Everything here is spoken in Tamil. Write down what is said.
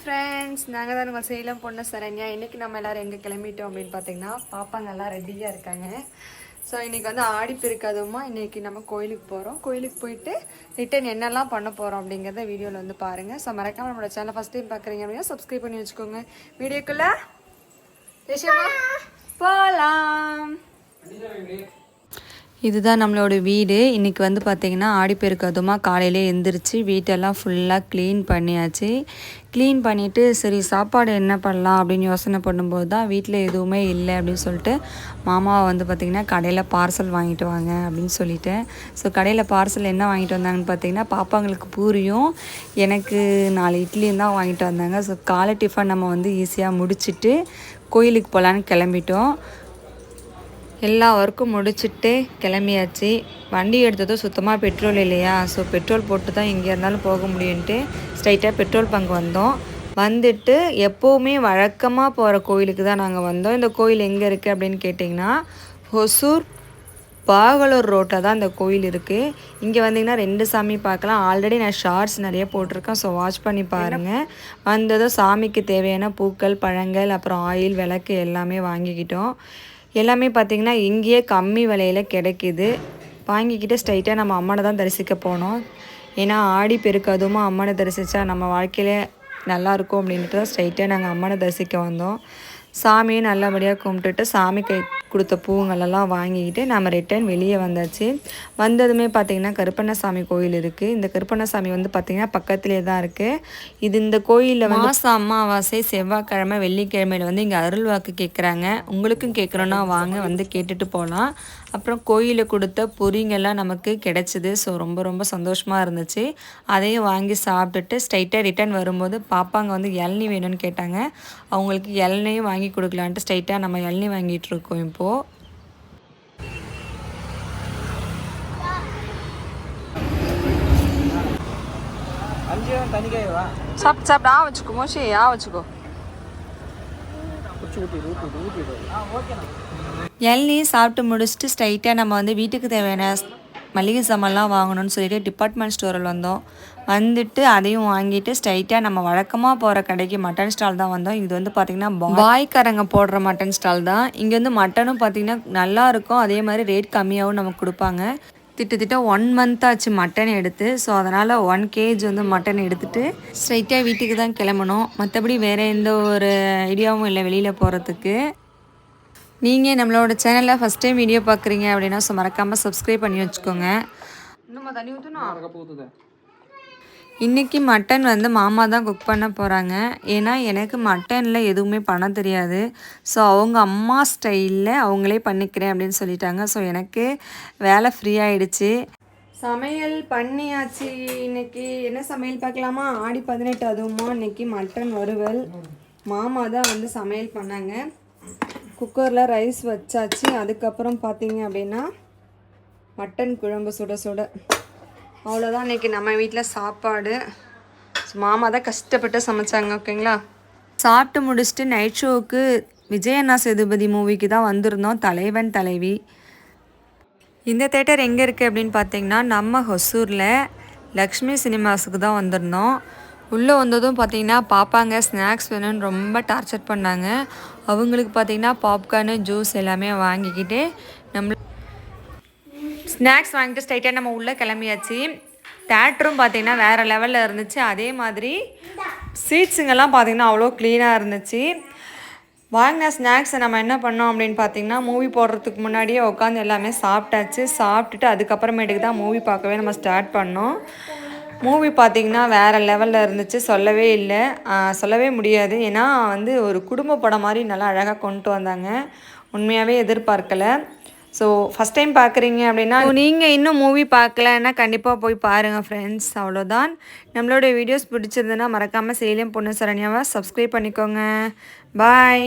ஃப்ரெண்ட்ஸ், நாங்கள் தான் உங்கள் சேலம் பொண்ணு சரண்யா. இன்றைக்கி நம்ம எல்லோரும் எங்கே கிளம்பிட்டோம் அப்படின்னு பார்த்தீங்கன்னா, பாப்பாங்க எல்லாம் ரெடியாக இருக்காங்க. ஸோ இன்றைக்கி வந்து ஆடிப்பெருக்கு அதுவுமா இன்றைக்கி நம்ம கோயிலுக்கு போகிறோம். கோயிலுக்கு போயிட்டு ரிட்டன் என்னெல்லாம் பண்ண போகிறோம் அப்படிங்கிறத வீடியோவில் வந்து பாருங்கள். ஸோ மறக்காமல் நம்மளோட சேனலை ஃபஸ்ட் டைம் பார்க்குறீங்க அப்படின்னா சப்ஸ்கிரைப் பண்ணி வச்சுக்கோங்க. வீடியோக்குள்ளே போகலாம். இதுதான் நம்மளோட வீடு. இன்றைக்கி வந்து பார்த்திங்கன்னா ஆடிப்பெருக்கு அதுவுமா காலையிலே எழுந்திரிச்சு வீட்டெல்லாம் ஃபுல்லாக க்ளீன் பண்ணியாச்சு. க்ளீன் பண்ணிவிட்டு சரி சாப்பாடு என்ன பண்ணலாம் அப்படின்னு யோசனை பண்ணும்போது தான் வீட்டில் எதுவுமே இல்லை அப்படின்னு சொல்லிட்டு மாமாவை வந்து பார்த்திங்கன்னா கடையில் பார்சல் வாங்கிட்டு வாங்க அப்படின்னு சொல்லிட்டேன். ஸோ கடையில் பார்சல் என்ன வாங்கிட்டு வந்தாங்கன்னு பார்த்திங்கன்னா பாப்பாங்களுக்கு பூரியும் எனக்கு 4 இட்லியும் தான் வாங்கிட்டு வந்தாங்க. ஸோ காலை டிஃபன் நம்ம வந்து ஈஸியாக முடிச்சுட்டு கோயிலுக்கு போகலான்னு கிளம்பிட்டோம். எல்லா ஒர்க்கும் முடிச்சுட்டு கிளம்பியாச்சு. வண்டி எடுத்ததும் சுத்தமாக பெட்ரோல் இல்லையா, ஸோ பெட்ரோல் போட்டு தான் எங்கே இருந்தாலும் போக முடியும்ன்ட்டு ஸ்ட்ரைட்டாக பெட்ரோல் பங்க் வந்தோம். வந்துட்டு எப்போவுமே வழக்கமாக போகிற கோயிலுக்கு தான் நாங்கள் வந்தோம். இந்த கோயில் எங்கே இருக்குது அப்படின்னு கேட்டிங்கன்னா ஹொசூர் பாகலூர் ரோட்டில் தான் இந்த கோயில் இருக்குது. இங்கே வந்தீங்கன்னா 2 சாமி பார்க்கலாம். ஆல்ரெடி நான் ஷார்ட்ஸ் நிறைய போட்டிருக்கேன், ஸோ வாட்ச் பண்ணி பாருங்கள். வந்ததும் சாமிக்கு தேவையான பூக்கள், பழங்கள், அப்புறம் ஆயில், விளக்கு எல்லாமே வாங்கிக்கிட்டோம். எல்லாமே பார்த்திங்கன்னா இங்கேயே கம்மி விலையில் கிடைக்கிது. வாங்கிக்கிட்டு ஸ்ட்ரைட்டாக நம்ம அம்மனை தான் தரிசிக்க போனோம். ஏன்னா ஆடிப்பெருக்கு அதுவுமா அம்மனை தரிசித்தா நம்ம வாழ்க்கையிலே நல்லாயிருக்கும் அப்படின்ட்டு தான் ஸ்ட்ரைட்டாக நாங்கள் அம்மனை தரிசிக்க வந்தோம். சாமியை நல்லபடியாக கும்பிட்டுட்டு சாமி கை கொடுத்த பூங்களெல்லாம் வாங்கிக்கிட்டு நம்ம ரிட்டன் வெளியே வந்தாச்சு. வந்ததுமே பார்த்திங்கன்னா கருப்பண்ணசாமி கோயில் இருக்குது. இந்த கருப்பண்ணசாமி வந்து பார்த்திங்கன்னா பக்கத்துலேயே தான் இருக்குது. இந்த கோயிலில் வந்து மாதம் அமாவாசை, செவ்வாய்க்கிழமை, வெள்ளிக்கிழமையில் வந்து இங்கே அருள் வாக்கு கேட்குறாங்க. உங்களுக்கும் கேட்குறோன்னா வாங்க வந்து கேட்டுட்டு போகலாம். அப்புறம் கோயிலில் கொடுத்த பொரிங்கெல்லாம் நமக்கு கிடச்சிது. ஸோ ரொம்ப ரொம்ப சந்தோஷமாக இருந்துச்சு. அதையும் வாங்கி சாப்பிட்டுட்டு ஸ்ட்ரைட்டாக ரிட்டன் வரும்போது பாப்பாங்க வந்து இளநீ வேணும்னு கேட்டாங்க. அவங்களுக்கு இளநியும் வாங்கி கொடுக்கலான்ட்டு ஸ்ட்ரைட்டாக நம்ம இளநீ வாங்கிட்டுருக்கோம் இப்போது. சாப்பிட்டு சாப்பிட்டு வச்சுக்கோ மோஷி, வச்சுக்கோ. இளநீ சாப்பிட்டு முடிச்சுட்டு ஸ்ட்ரைட்டாக நம்ம வந்து வீட்டுக்கு தேவையான மளிகை சாமான்லாம் வாங்கணும்னு சொல்லிட்டு டிபார்ட்மெண்ட் ஸ்டோரில் வந்தோம். வந்துட்டு அதையும் வாங்கிட்டு ஸ்ட்ரைட்டாக நம்ம வழக்கமாக போகிற கடைக்கு மட்டன் ஸ்டால் தான் வந்தோம். இது வந்து பார்த்திங்கன்னா பாய்க்காரங்க போடுற மட்டன் ஸ்டால் தான். இங்கே வந்து மட்டனும் பார்த்திங்கன்னா நல்லாயிருக்கும், அதே மாதிரி ரேட் கம்மியாகவும் நமக்கு கொடுப்பாங்க. திட்டத்திட்ட 1 மந்த் ஆச்சு மட்டன் எடுத்து. ஸோ அதனால் 1 kg வந்து மட்டன் எடுத்துகிட்டு ஸ்ட்ரைட்டாக வீட்டுக்கு தான் கிளம்பணும். மற்றபடி வேறு எந்த ஒரு ஐடியாவும் இல்லை வெளியில் போகிறதுக்கு. நீங்கள் நம்மளோட சேனலில் ஃபஸ்ட் டைம் வீடியோ பார்க்குறீங்க அப்படின்னா ஸோ மறக்காமல் சப்ஸ்கிரைப் பண்ணி வச்சுக்கோங்க. இன்னும் தண்ணி ஊற்றணும். இன்றைக்கி மட்டன் வந்து மாமா தான் குக் பண்ண போகிறாங்க. ஏன்னா எனக்கு மட்டனில் எதுவுமே பண்ண தெரியாது. ஸோ அவங்க அம்மா ஸ்டைலில் அவங்களே பண்ணிக்கிறேன் அப்படின்னு சொல்லிட்டாங்க. ஸோ எனக்கு வேலை ஃப்ரீ ஆகிடுச்சு. சமையல் பண்ணியாச்சு. இன்றைக்கி என்ன சமையல் பார்க்கலாமா? ஆடி 18 அதுவுமா இன்றைக்கி மட்டன் வறுவல். மாமா தான் வந்து சமையல் பண்ணாங்க. குக்கரில் ரைஸ் வச்சாச்சு. அதுக்கப்புறம் பார்த்தீங்க அப்படின்னா மட்டன் குழம்பு சுட சுட. அவ்வளோதான் இன்றைக்கி நம்ம வீட்டில் சாப்பாடு. மாமா தான் கஷ்டப்பட்டு சமைச்சாங்க. ஓகேங்களா? சாப்பிட்டு முடிச்சுட்டு நைட் ஷோவுக்கு விஜய் அண்ணா சேதுபதி மூவிக்கு தான் வந்திருந்தோம், தலைவன் தலைவி. இந்த தேட்டர் எங்கே இருக்குது அப்படின்னு பார்த்தீங்கன்னா நம்ம ஹொசூரில் லக்ஷ்மி சினிமாஸுக்கு தான் வந்திருந்தோம். உள்ளே வந்ததும் பார்த்திங்கன்னா பாப்பாங்க ஸ்நாக்ஸ் வேணும்னு ரொம்ப டார்ச்சர் பண்ணாங்க. அவங்களுக்கு பார்த்திங்கன்னா பாப்கார்னு ஜூஸ் எல்லாமே வாங்கிக்கிட்டு நம்ம ஸ்நாக்ஸ் வாங்கிட்டு ஸ்ட்ரைட்டாக நம்ம உள்ளே கிளம்பியாச்சு. தேட்டரும் பார்த்திங்கன்னா வேறு லெவலில் இருந்துச்சு. அதே மாதிரி சீட்ஸுங்கெல்லாம் பார்த்திங்கன்னா அவ்வளோ க்ளீனாக இருந்துச்சு. வாங்கின ஸ்நாக்ஸை நம்ம என்ன பண்ணோம் அப்படின்னு பார்த்திங்கன்னா மூவி போடுறதுக்கு முன்னாடியே உட்காந்து எல்லாமே சாப்பிட்டாச்சு. சாப்பிட்டுட்டு அதுக்கப்புறமேட்டுக்கு தான் மூவி பார்க்கவே நம்ம ஸ்டார்ட் பண்ணோம். மூவி பார்த்திங்கன்னா வேறு லெவலில் இருந்துச்சு. சொல்லவே முடியாது. ஏன்னா வந்து ஒரு குடும்ப படம் மாதிரி நல்லா அழகாக கொண்டு வந்தாங்க. உண்மையாகவே எதிர்பார்க்கலை. ஸோ ஃபஸ்ட் டைம் பார்க்குறீங்க அப்படின்னா நீங்கள் இன்னும் மூவி பார்க்கலன்னா கண்டிப்பாக போய் பாருங்கள் ஃப்ரெண்ட்ஸ். அவ்வளோதான். நம்மளோட வீடியோஸ் பிடிச்சிருந்ததுன்னா மறக்காமல் சேலம் பொண்ணு சரண்யாவை சப்ஸ்கிரைப் பண்ணிக்கோங்க. பாய்.